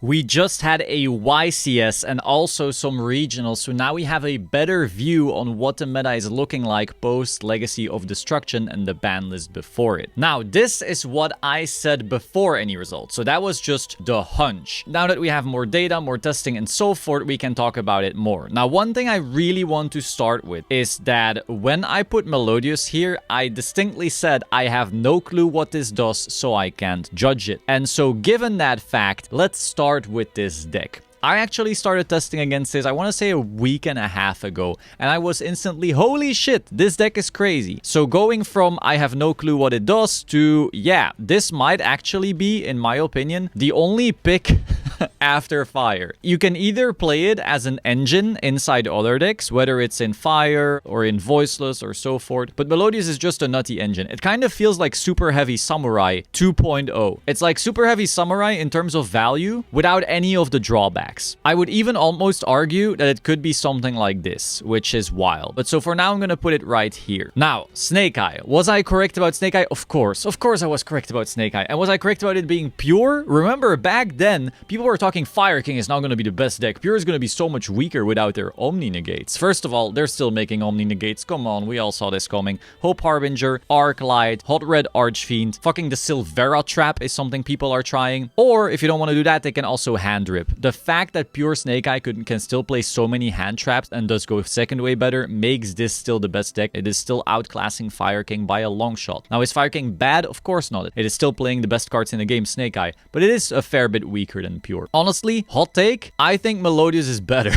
We just had a YCS and also some regionals, so now we have a better view on what the meta is looking like post Legacy of Destruction and the ban list before it. Now, this is what I said before any results, so that was just the hunch. Now that we have more data, more testing and so forth, we can talk about it more. Now, one thing I really want to start with is that when I put Melodious here, I distinctly said I have no clue what this does, so I can't judge it. And so given that fact, let's start with this deck. I actually started testing against this, I want to say a week and a half ago, and I was instantly, holy shit, this deck is crazy. So going from I have no clue what it does to, yeah, this might actually be, in my opinion, the only pick after Fire. You can either play it as an engine inside other decks, whether it's in Fire or in Voiceless or so forth, but Melodious is just a nutty engine. It kind of feels like Super Heavy Samurai 2.0. It's like Super Heavy Samurai in terms of value without any of the drawbacks. I would even almost argue that it could be something like this, which is wild. But so for now, I'm gonna put it right here. Now, Snake Eye. Was I correct about Snake Eye? Of course I was correct about Snake Eye. And was I correct about it being pure? Remember, back then, people were talking Fire King is now gonna be the best deck. Pure is gonna be so much weaker without their Omni Negates. First of all, they're still making Omni Negates. Come on, we all saw this coming. Hope Harbinger, Arclight, Hot Red Archfiend, fucking the Silvera Trap is something people are trying. Or, if you don't want to do that, they can also hand rip. The fact that pure Snake Eye can still play so many hand traps and does go second way better makes this still the best deck. It is still outclassing Fire King by a long shot. Now, is Fire King bad? Of course not. It is still playing the best cards in the game, Snake Eye, but it is a fair bit weaker than pure. Honestly, hot take, I think Melodious is better.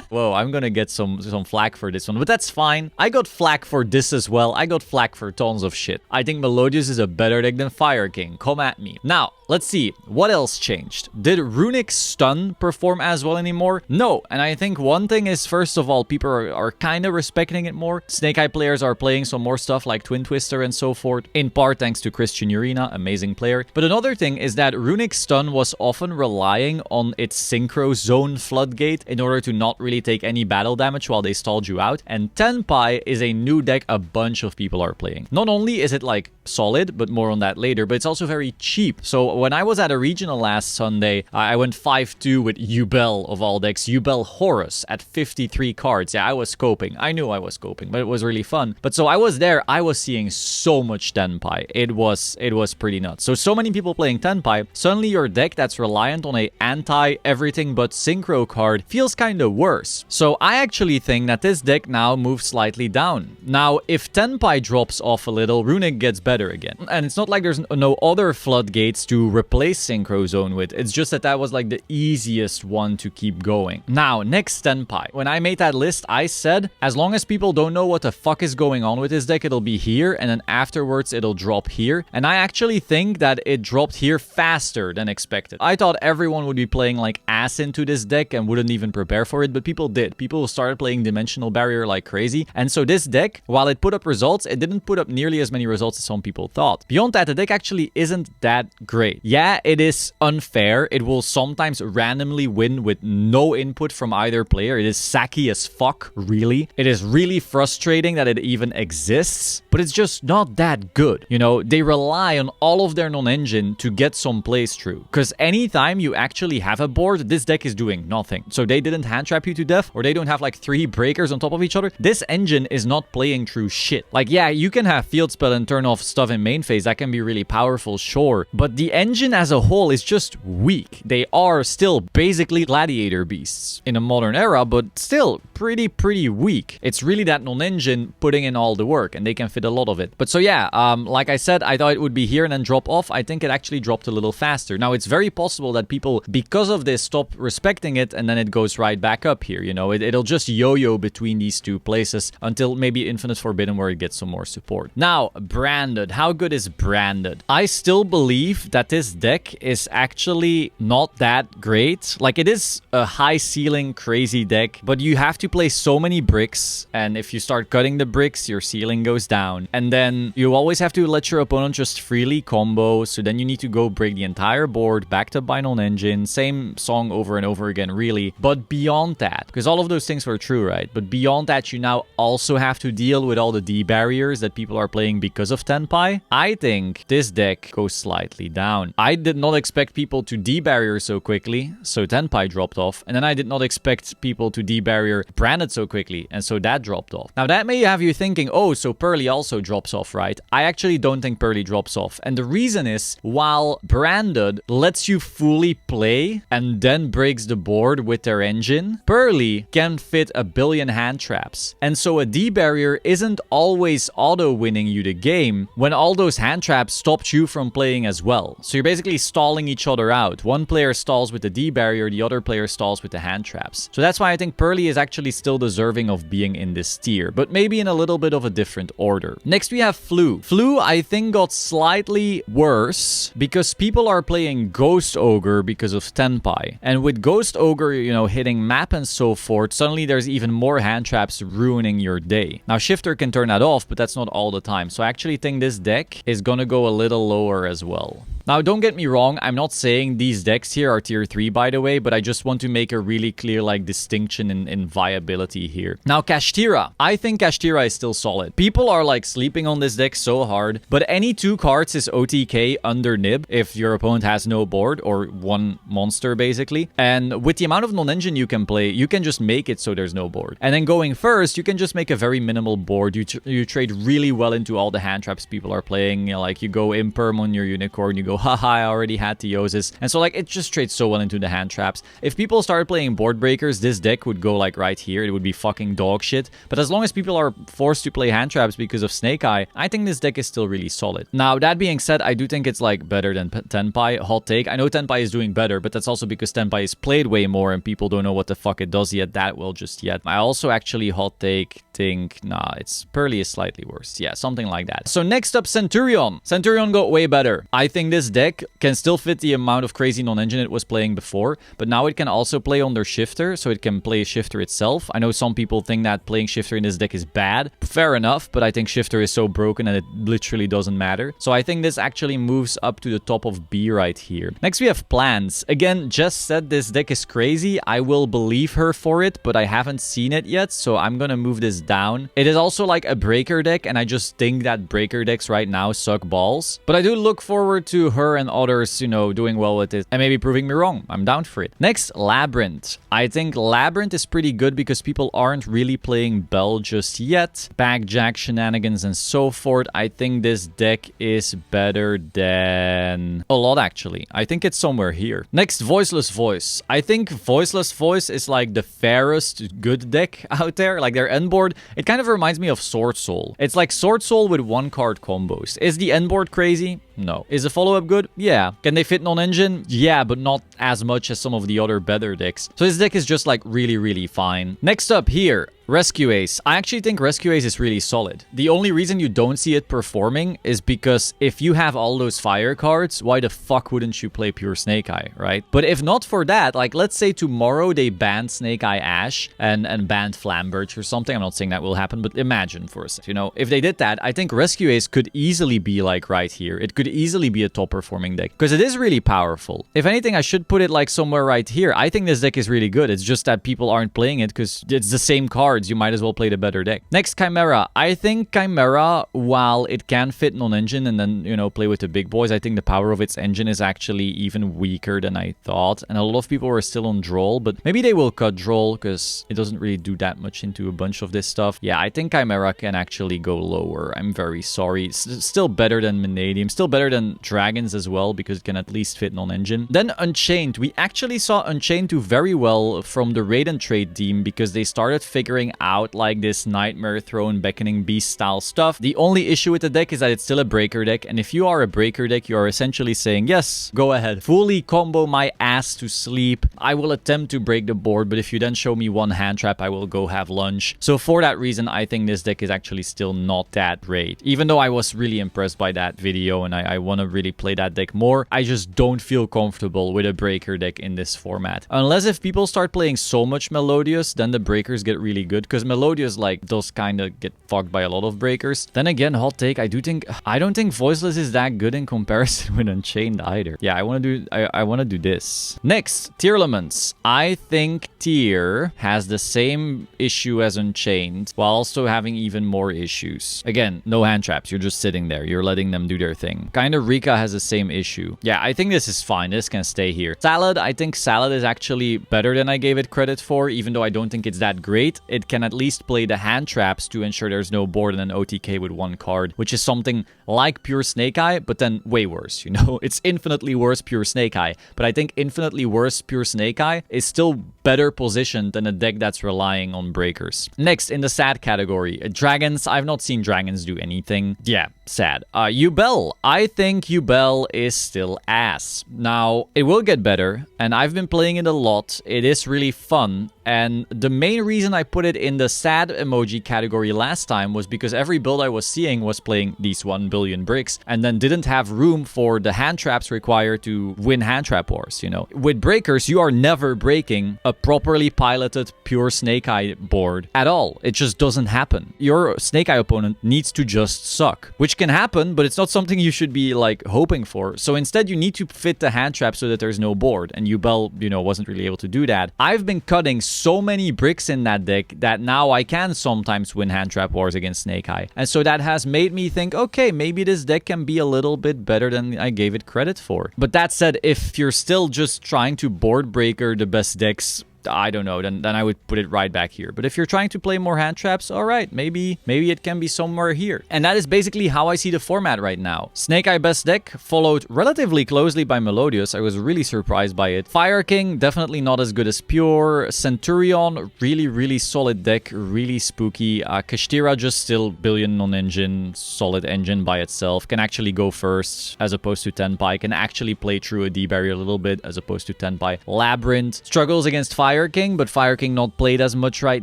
Whoa, I'm gonna get some flack for this one, but that's fine. I got flack for this as well. I got flack for tons of shit. I think Melodious is a better deck than Fire King. Come at me. Now, let's see. What else changed? Did Runick's stun perform as well anymore? No. And I think one thing is, first of all, people are kind of respecting it more. Snake Eye players are playing some more stuff like Twin Twister and so forth, in part thanks to Christian Urena, amazing player. But another thing is that Runick's stun was often relying on its Synchro Zone Floodgate in order to not really take any battle damage while they stalled you out. And Tenpai is a new deck a bunch of people are playing. Not only is it like solid, but more on that later, but it's also very cheap. So when I was at a regional last Sunday, I went 5-2 with Yubel of all decks, Yubel Horus at 53 cards. Yeah, I was scoping. I knew I was scoping, but it was really fun. But so I was there, I was seeing so much Tenpai. It was pretty nuts. So many people playing Tenpai, suddenly your deck that's reliant on a anti-everything but synchro card feels kind of worse. So I actually think that this deck now moves slightly down. Now, if Tenpai drops off a little, Runick gets better again. And it's not like there's no other floodgates to replace Synchro Zone with. It's just that was like the easiest one to keep going. Now, next Tenpai. When I made that list, I said, as long as people don't know what the fuck is going on with this deck, it'll be here, and then afterwards it'll drop here. And I actually think that it dropped here faster than expected. I thought everyone would be playing like ass into this deck and wouldn't even prepare for it, but people did. People started playing Dimensional Barrier like crazy. And so this deck, while it put up results, it didn't put up nearly as many results as some people thought. Beyond that, the deck actually isn't that great. Yeah, it is unfair. It will sometimes randomly win with no input from either player. It is sacky as fuck, really. It is really frustrating that it even exists, but it's just not that good. You know, they rely on all of their non-engine to get some plays through. Because anytime you actually have a board, this deck is doing nothing. So they didn't hand trap you to death, or they don't have like 3 breakers on top of each other. This engine is not playing through shit. Like, yeah, you can have field spell and turn off stuff in main phase. That can be really powerful, sure. But the engine as a whole is just weak. They are still basically gladiator beasts in a modern era, but still pretty weak. It's really that non-engine putting in all the work, and they can fit a lot of it. But so yeah, like I said, I thought it would be here and then drop off. I think it actually dropped a little faster. Now, it's very possible that people, because of this, stop respecting it, and then it goes right back up here. You know, it'll just yo-yo between these two places until maybe Infinite Forbidden, where it gets some more support. Now, Branded. How good is Branded? I still believe that this deck is actually not that great. Like, it is a high ceiling, crazy deck, but you have to play so many bricks, and if you start cutting the bricks, your ceiling goes down. And then you always have to let your opponent just freely combo, so then you need to go break the entire board, backed up by non-engine, same song over and over again, really. But beyond that, because all of those things were true, right? But beyond that, you now also have to deal with all the D barriers that people are playing because of Tenpai. Tenpai, I think this deck goes slightly down. I did not expect people to debarrier so quickly, so Tenpai dropped off. And then I did not expect people to debarrier Branded so quickly, and so that dropped off. Now that may have you thinking, oh, so Purrely also drops off, right? I actually don't think Purrely drops off. And the reason is, while Branded lets you fully play and then breaks the board with their engine, Purrely can fit a billion hand traps. And so a debarrier isn't always auto-winning you the game when all those hand traps stopped you from playing as well. So you're basically stalling each other out. One player stalls with the debarrier, the other player stalls with the hand traps. So that's why I think Purrely is actually still deserving of being in this tier, but maybe in a little bit of a different order. Next we have Flu. Flu, I think, got slightly worse because people are playing Ghost Ogre because of Tenpai. And with Ghost Ogre, you know, hitting map and so forth, suddenly there's even more hand traps ruining your day. Now Shifter can turn that off, but that's not all the time. So I actually think this deck is gonna go a little lower as well. Now, don't get me wrong, I'm not saying these decks here are tier 3, by the way, but I just want to make a really clear, like, distinction in viability here. Now, Kashtira. I think Kashtira is still solid. People are, like, sleeping on this deck so hard, but any 2 cards is OTK under Nib if your opponent has no board, or 1 monster, basically. And with the amount of non-engine you can play, you can just make it so there's no board. And then going first, you can just make a very minimal board. You trade really well into all the hand traps people are playing. You know, like, you go Imperm on your Unicorn, you go haha, I already had Theosis. And so, like, it just trades so well into the hand traps. If people started playing board breakers, this deck would go, like, right here. It would be fucking dog shit. But as long as people are forced to play hand traps because of Snake Eye, I think this deck is still really solid. Now, that being said, I do think it's, like, better than Tenpai. Hot take. I know Tenpai is doing better, but that's also because Tenpai is played way more and people don't know what the fuck it does yet that well just yet. I also actually hot take think, nah, it's Purrely is slightly worse. Yeah, something like that. So next up, Centur-Ion. Centur-Ion got way better. I think this deck can still fit the amount of crazy non-engine it was playing before, but now it can also play under Shifter, so it can play Shifter itself. I know some people think that playing Shifter in this deck is bad. Fair enough, but I think Shifter is so broken and it literally doesn't matter. So I think this actually moves up to the top of B right here. Next we have Plans. Again, Jess said this deck is crazy. I will believe her for it, but I haven't seen it yet, so I'm gonna move this down. It is also like a breaker deck, and I just think that breaker decks right now suck balls. But I do look forward to her and others, you know, doing well with it and maybe proving me wrong. I'm down for it. Next, Labyrinth. I think Labyrinth is pretty good because people aren't really playing Bell just yet. Backjack shenanigans and so forth. I think this deck is better than a lot, actually. I think it's somewhere here. Next, Voiceless Voice. I think Voiceless Voice is like the fairest good deck out there. Like their end board, it kind of reminds me of Sword Soul. It's like Sword Soul with 1-card combos. Is the end board crazy? No. Is the follow-up good? Yeah. Can they fit non-engine? Yeah, but not as much as some of the other better decks. So this deck is just like really, really fine. Next up here, Rescue Ace. I actually think Rescue Ace is really solid. The only reason you don't see it performing is because if you have all those fire cards, why the fuck wouldn't you play pure Snake Eye, right? But if not for that, like let's say tomorrow they banned Snake Eye Ash and banned Flambirch or something. I'm not saying that will happen, but imagine for a second, you know, if they did that, I think Rescue Ace could easily be like right here. It could easily be a top performing deck because it is really powerful. If anything, I should put it like somewhere right here. I think this deck is really good. It's just that people aren't playing it because it's the same cards. You might as well play the better deck. Next, Chimera. I think Chimera, while it can fit non-engine and then, you know, play with the big boys, I think the power of its engine is actually even weaker than I thought. And a lot of people are still on Droll, but maybe they will cut Droll because it doesn't really do that much into a bunch of this stuff. Yeah, I think Chimera can actually go lower. I'm very sorry. It's still better than Vanadium. Still better than Dragons as well because it can at least fit non-engine. Then Unchained. We actually saw Unchained do very well from the Raiden trade team because they started figuring out like this Nightmare Throne, Beckoning Beast style stuff. The only issue with the deck is that it's still a breaker deck, and if you are a breaker deck, you are essentially saying, yes, go ahead, fully combo my ass to sleep. I will attempt to break the board, but if you then show me one hand trap, I will go have lunch. So for that reason, I think this deck is actually still not that great. Even though I was really impressed by that video and I want to really play that deck more, I just don't feel comfortable with a breaker deck in this format. Unless if people start playing so much Melodious, then the breakers get really good, because Melodious like does kind of get fucked by a lot of breakers. Then again, hot take, I don't think Voiceless is that good in comparison with Unchained either. Yeah, I want to do this. Next, Tier Elements. I think tier has the same issue as Unchained, while also having even more issues. Again, no hand traps. You're just sitting there. You're letting them do their thing. Kind of Rika has the same issue. Yeah, I think this is fine. This can stay here. Salad, I think Salad is actually better than I gave it credit for, even though I don't think it's that great. It can at least play the hand traps to ensure there's no board and an OTK with one card, which is something like pure Snake Eye, but then way worse, you know? It's infinitely worse pure Snake Eye, but I think infinitely worse pure Snake Eye is still better positioned than a deck that's relying on breakers. Next, in the sad category, dragons. I've not seen dragons do anything. Yeah, sad. Yubel. I think Yubel is still ass. Now, it will get better, and I've been playing it a lot. It is really fun, and the main reason I put it in the sad emoji category last time was because every build I was seeing was playing these 1 billion bricks and then didn't have room for the hand traps required to win hand trap wars, you know. With breakers, you are never breaking a properly piloted pure Snake Eye board at all. It just doesn't happen. Your Snake Eye opponent needs to just suck, which can happen, but it's not something you should be like hoping for. So instead, you need to fit the hand trap so that there's no board, and Yubel, you know, wasn't really able to do that. I've been cutting so many bricks in that deck that now I can sometimes win hand trap wars against Snake Eye. And so that has made me think, okay, maybe this deck can be a little bit better than I gave it credit for. But that said, if you're still just trying to board breaker the best decks, I don't know, then I would put it right back here. But if you're trying to play more hand traps, all right, maybe it can be somewhere here. And that is basically how I see the format right now. Snake Eye best deck, followed relatively closely by Melodious. I was really surprised by it. Fire King, definitely not as good as Pure. Centur-Ion, really solid deck, really spooky. Kashtira, just still billion non-engine, solid engine by itself. Can actually go first as opposed to Tenpai. Can actually play through a D-barrier a little bit as opposed to Tenpai. Labyrinth struggles against Fire King, but Fire King not played as much right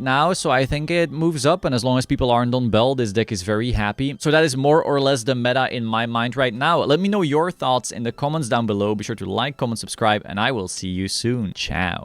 now, so I think it moves up, and as long as people aren't on Bell, this deck is very happy. So that is more or less the meta in my mind right now. Let me know your thoughts in the comments down below. Be sure to like, comment, subscribe, and I will see you soon. Ciao.